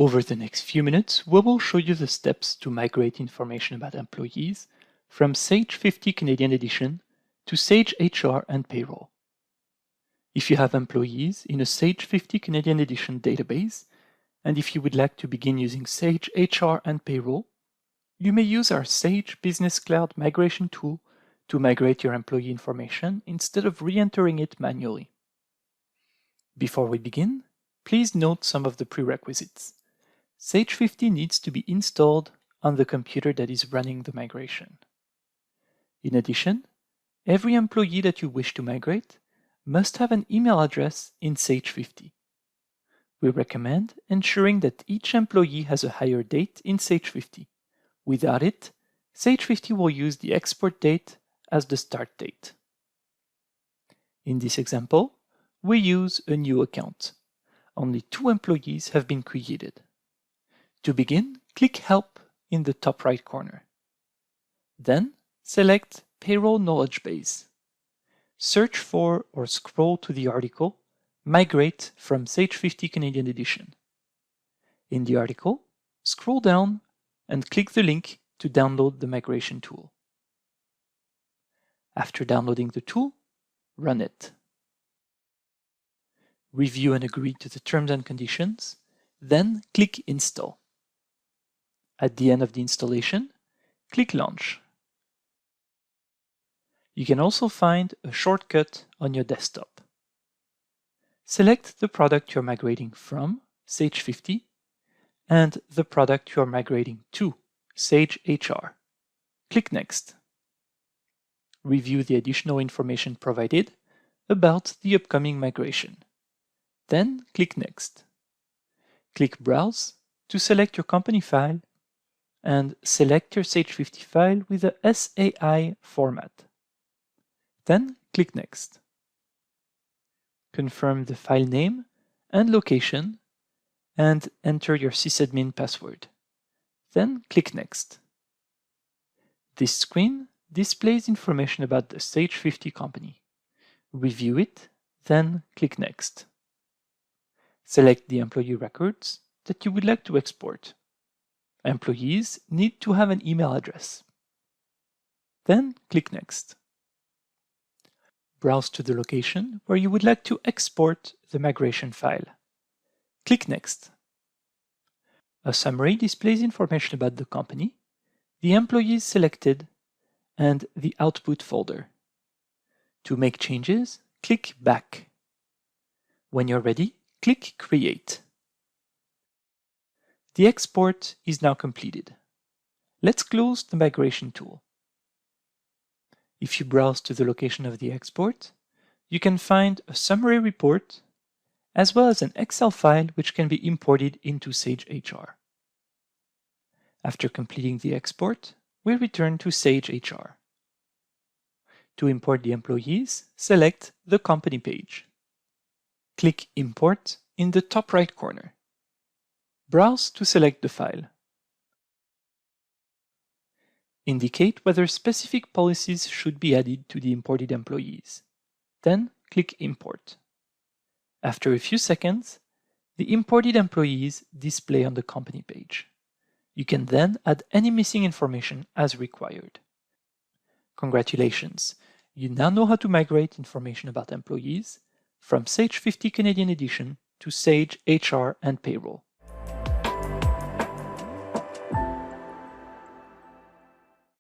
Over the next few minutes, we will show you the steps to migrate information about employees from Sage 50 Canadian Edition to Sage HR and Payroll. If you have employees in a Sage 50 Canadian Edition database, and if you would like to begin using Sage HR and Payroll, you may use our Sage Business Cloud migration tool to migrate your employee information instead of re-entering it manually. Before we begin, please note some of the prerequisites. Sage 50 needs to be installed on the computer that is running the migration. In addition, every employee that you wish to migrate must have an email address in Sage 50. We recommend ensuring that each employee has a hire date in Sage 50. Without it, Sage 50 will use the export date as the start date. In this example, we use a new account. Only 2 employees have been created. To begin, click Help in the top right corner. Then, select Payroll Knowledge Base. Search for or scroll to the article Migrate from Sage 50 Canadian Edition. In the article, scroll down and click the link to download the migration tool. After downloading the tool, run it. Review and agree to the terms and conditions, then click Install. At the end of the installation, click Launch. You can also find a shortcut on your desktop. Select the product you're migrating from, Sage 50, and the product you're migrating to, Sage HR. Click Next. Review the additional information provided about the upcoming migration. Then click Next. Click Browse to select your company file and select your Sage 50 file with a SAI format. Then click Next. Confirm the file name and location and enter your sysadmin password. Then click Next. This screen displays information about the Sage 50 company. Review it, then click Next. Select the employee records that you would like to export. Employees need to have an email address. Then click Next. Browse to the location where you would like to export the migration file. Click Next. A summary displays information about the company, the employees selected, and the output folder. To make changes, click Back. When you're ready, click Create. The export is now completed. Let's close the migration tool. If you browse to the location of the export, you can find a summary report as well as an Excel file which can be imported into Sage HR. After completing the export, we return to Sage HR. To import the employees, select the company page. Click Import in the top right corner. Browse to select the file. Indicate whether specific policies should be added to the imported employees. Then click Import. After a few seconds, the imported employees display on the company page. You can then add any missing information as required. Congratulations! You now know how to migrate information about employees from Sage 50 Canadian Edition to Sage HR and Payroll.